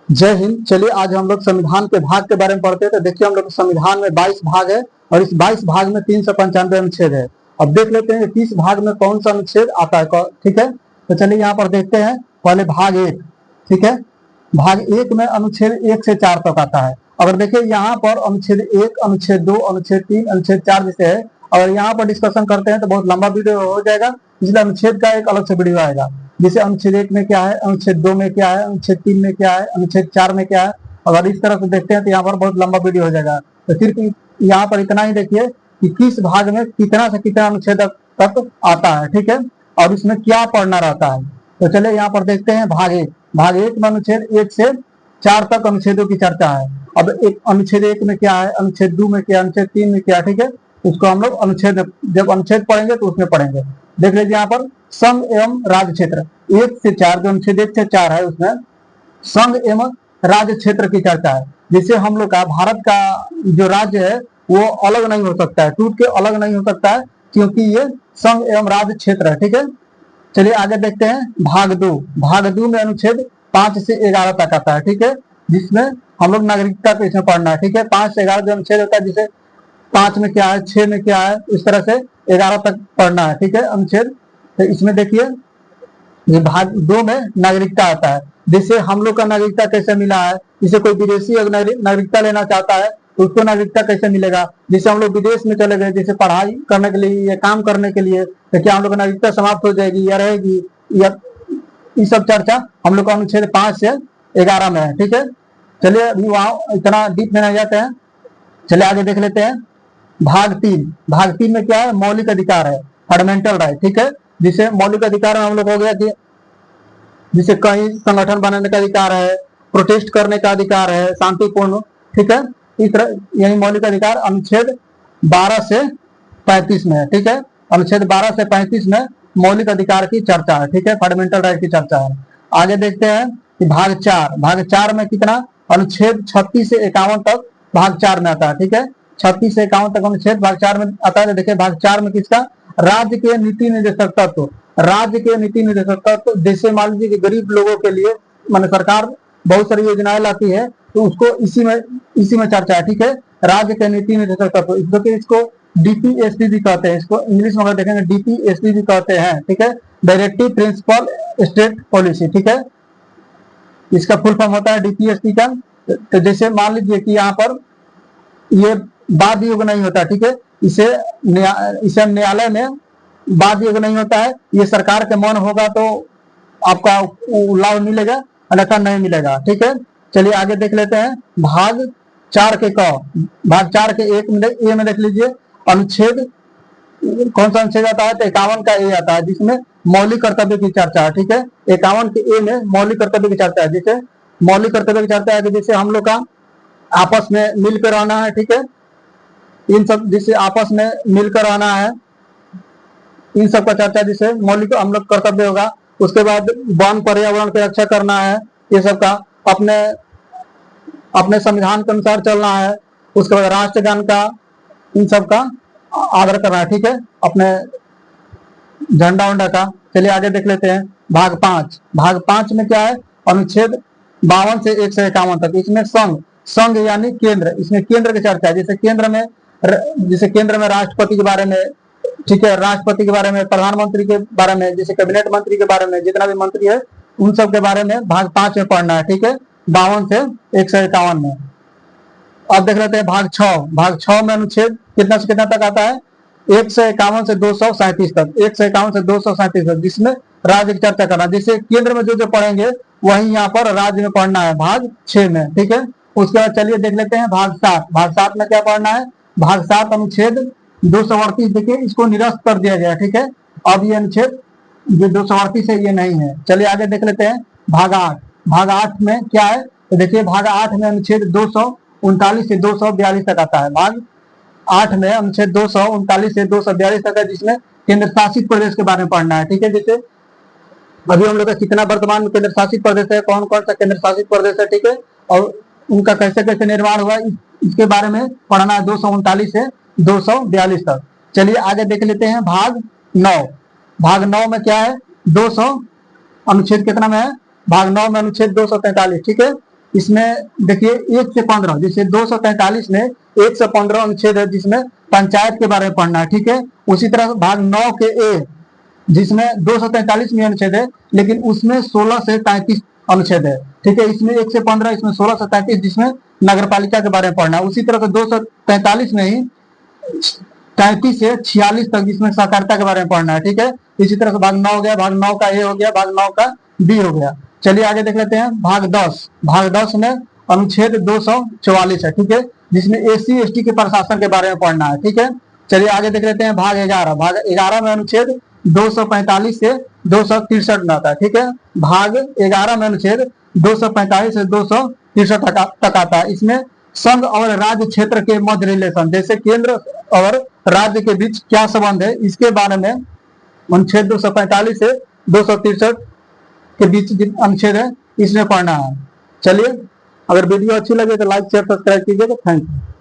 जय हिंद। चलिए आज हम लोग संविधान के भाग के बारे में पढ़ते हैं। तो देखिए हम लोग संविधान में 22 भाग है और इस 22 भाग में 395 अनुच्छेद है। अब देख लेते हैं 30 भाग में कौन सा अनुच्छेद आता है। ठीक है, तो चलिए यहाँ पर देखते हैं। पहले भाग 1, ठीक है। भाग 1 में अनुच्छेद 1 से 4 तक आता है। अगर देखिए यहाँ पर अनुच्छेद 1, अनुच्छेद 2, अनुच्छेद 3, अनुच्छेद 4 जैसे है। अगर यहाँ पर डिस्कशन करते हैं तो बहुत लंबा वीडियो हो जाएगा, इसलिए अनुच्छेद का एक अलग से वीडियो आएगा। जैसे अनुच्छेद 1 में क्या है, अनुच्छेद 2 में क्या है, अनुच्छेद 3 में क्या है, अनुच्छेद 4 में क्या है। अगर इस तरह से देखते हैं तो यहाँ पर बहुत लंबा वीडियो हो जाएगा। तो सिर्फ यहाँ पर इतना ही देखिए कि किस भाग में कितना से कितना अनुच्छेद तक आता है, ठीक है, और इसमें क्या पढ़ना रहता है। तो चलिए यहाँ पर देखते हैं भाग 1। भाग 1 में अनुच्छेद 1 से 4 तक अनुच्छेदों की चर्चा है। अब एक अनुच्छेद 1 में क्या है, अनुच्छेद 2 में क्या, अनुच्छेद 3 में क्या, ठीक है। उसको हम लोग अनुच्छेद, जब अनुच्छेद पढ़ेंगे तो उसमें पढ़ेंगे। देख लीजिए यहाँ पर संघ एवं राज्य क्षेत्र 1 से 4, जो अनुच्छेद 1 से 4 है उसमें संघ एवं राज्य क्षेत्र की चर्चा है। जिससे हम लोग का भारत का जो राज्य है वो अलग नहीं हो सकता है, टूट के अलग नहीं हो सकता है, क्योंकि ये संघ एवं राज्य क्षेत्र है, ठीक है। चलिए आगे देखते हैं भाग 2। भाग 2 में अनुच्छेद 5 से 11 तक आता है, ठीक है, जिसमें हम लोग नागरिकता को इसमें पढ़ना है, ठीक है। 5 से 11 जो अनुच्छेद होता है, जिसे 5 में क्या है, 6 में क्या है, इस तरह से 11 तक पढ़ना है, ठीक है, अनुच्छेद। तो इसमें देखिए ये भाग 2 में नागरिकता आता है। जैसे हम लोग का नागरिकता कैसे मिला है, जैसे कोई विदेशी अगर नागरिकता लेना चाहता है तो उसको नागरिकता कैसे मिलेगा। जैसे हम लोग विदेश में चले गए, जैसे पढ़ाई करने के लिए या काम करने के लिए, तो क्या हम लोग की नागरिकता समाप्त हो जाएगी या रहेगी, या ये सब चर्चा हम लोग का अनुच्छेद 5 से 11 में है, ठीक है। चलिए अभी वहां इतना डीप में नहीं जाते हैं, चलिए आगे देख लेते हैं। भाग 3। भाग 3 में क्या है, मौलिक अधिकार है, फंडामेंटल राइट, ठीक है। जिसे मौलिक अधिकार में हम लोग हो गया कि जिसे कहीं संगठन बनाने का अधिकार है, प्रोटेस्ट करने का अधिकार है, शांतिपूर्ण, ठीक है। इस तरह यही मौलिक अधिकार अनुच्छेद 12 से 35 में है, ठीक है। अनुच्छेद 12 से 35 में मौलिक अधिकार की चर्चा है, ठीक है, फंडामेंटल राइट की चर्चा है। आगे देखते हैं कि भाग 4। भाग 4 में कितना, अनुच्छेद 36 से 51 तक भाग 4 में आता है, ठीक है। 36 से 51 तक अनुच्छेद भाग 4 में आता है। देखिए भाग 4 में किसका, राज्य के नीति निर्देशक तत्व, राज्य के नीति निर्देशक तत्व। जैसे मान लीजिए कि गरीब लोगों के लिए माने सरकार बहुत सारी योजनाएं लाती है, तो उसको इसी में चर्चा है, ठीक है। राज्य के नीति निर्देशक तत्व, इसको डीपीएसपी भी कहते हैं, इसको इंग्लिश में अगर देखेंगे डीपीएसपी भी कहते हैं, ठीक है, डायरेक्टिव प्रिंसिपल स्टेट पॉलिसी, ठीक है। इसका फुल फॉर्म होता है डीपीएसपी का। तो जैसे मान लीजिए कि यहाँ पर ये वाद योग नहीं होता, ठीक है, इसे न्यायालय में वाद योग नहीं होता है। ये सरकार के मन होगा तो आपका लाभ मिलेगा, अन्यथा नहीं मिलेगा, ठीक है। चलिए आगे देख लेते हैं भाग 4 के क। भाग 4 के 1 में ए में देख लीजिए अनुच्छेद, कौन सा अनुच्छेद आता है, तो 51 का ए आता है, जिसमें मौलिक कर्तव्य की चर्चा है, ठीक है। 51 के ए में मौलिक कर्तव्य की चर्चा है। जैसे मौलिक कर्तव्य की चर्चा है कि जैसे हम लोग का आपस में मिलकर रहना है, ठीक है, इन सब जिससे आपस में मिलकर रहना है, इन सब का चर्चा जिसे मौलिक हम लोग कर्तव्य होगा। उसके बाद वन पर्यावरण की रक्षा करना है, ये सब का अपने अपने संविधान के अनुसार चलना है। उसके बाद राष्ट्रगान का, इन सब का आदर करना है, ठीक है, अपने झंडा वंडा का। चलिए आगे देख लेते हैं भाग 5। भाग 5 में क्या है, अनुच्छेद 52 से 151 तक। इसमें संघ यानी केंद्र, इसमें केंद्र की चर्चा है। जैसे केंद्र में राष्ट्रपति के बारे में, ठीक है, राष्ट्रपति के बारे में, प्रधानमंत्री के बारे में, जैसे कैबिनेट मंत्री के बारे में, जितना भी मंत्री है उन सब के बारे में भाग 5 में पढ़ना है, ठीक है, 52 से 151 में। अब देख लेते हैं भाग 6। भाग 6 में अनुच्छेद कितना से कितना तक आता है, 151 से 237 तक, 151 से 237 तक, जिसमें राज्य की चर्चा करना। जैसे केंद्र में जो पढ़ेंगे वही यहाँ पर राज्य में पढ़ना है भाग 6 में, ठीक है। उसके बाद चलिए देख लेते हैं भाग 7। भाग 7 में क्या पढ़ना है, भाग 7 अनुच्छेद 238, देखिए इसको निरस्त कर दिया गया, ठीक है। अब ये अनुच्छेद जो 238 है ये नहीं है। चलिए आगे देख लेते हैं भाग 8। भाग 8 में क्या है, तो देखिए भाग 8 में अनुच्छेद 239 से 242 तक आता है। भाग 8 में अनुच्छेद 239 से 242 तक है, जिसमें केंद्र शासित प्रदेश के बारे में पढ़ना है, ठीक है। जैसे अभी हम लोग का कितना वर्तमान में केंद्र शासित प्रदेश है, कौन कौन सा केंद्र शासित प्रदेश है, ठीक है, और उनका कैसे कैसे निर्माण हुआ, इसके बारे में पढ़ना है 239 से 242 तक। चलिए आगे देख लेते हैं भाग 9। भाग 9 में क्या है, 200 अनुच्छेद कितना में है, भाग 9 में अनुच्छेद 243, ठीक है। इसमें देखिए 1 से 15, जैसे 243 में 1 से 15 अनुच्छेद है जिसमें पंचायत के बारे में पढ़ना है, ठीक है। उसी तरह भाग 9 के ए जिसमें 243 में अनुच्छेद है, लेकिन उसमें 16 से 33 अनुच्छेद है, ठीक है। इसमें 1 से 15, इसमें 16 से 33 जिसमें नगर पालिका के बारे में पढ़ना है। उसी तरह से 243 में ही 33 से 46 तक जिसमें सहकारिता के बारे में पढ़ना है, ठीक है। इसी तरह से भाग 9 हो गया, भाग 9 का ए हो गया, भाग 9 का बी हो गया। चलिए आगे देख लेते हैं भाग 10। भाग 10 में अनुच्छेद 244 है, ठीक है, जिसमें एससी एसटी के प्रशासन के बारे में पढ़ना है, ठीक है। चलिए आगे देख लेते हैं भाग 11। भाग 11 में अनुच्छेद 245 से 263 में आता है, ठीक है। भाग 11 में अनुच्छेद 245 से 263 तक आता है। इसमें संघ और राज्य क्षेत्र के मध्य रिलेशन, जैसे केंद्र और राज्य के बीच क्या संबंध है, इसके बारे में अनुच्छेद 245 से 263 के बीच अनुच्छेद है, इसमें पढ़ना है। चलिए, अगर वीडियो अच्छी लगे तो लाइक शेयर सब्सक्राइब कीजिएगा। Thank you.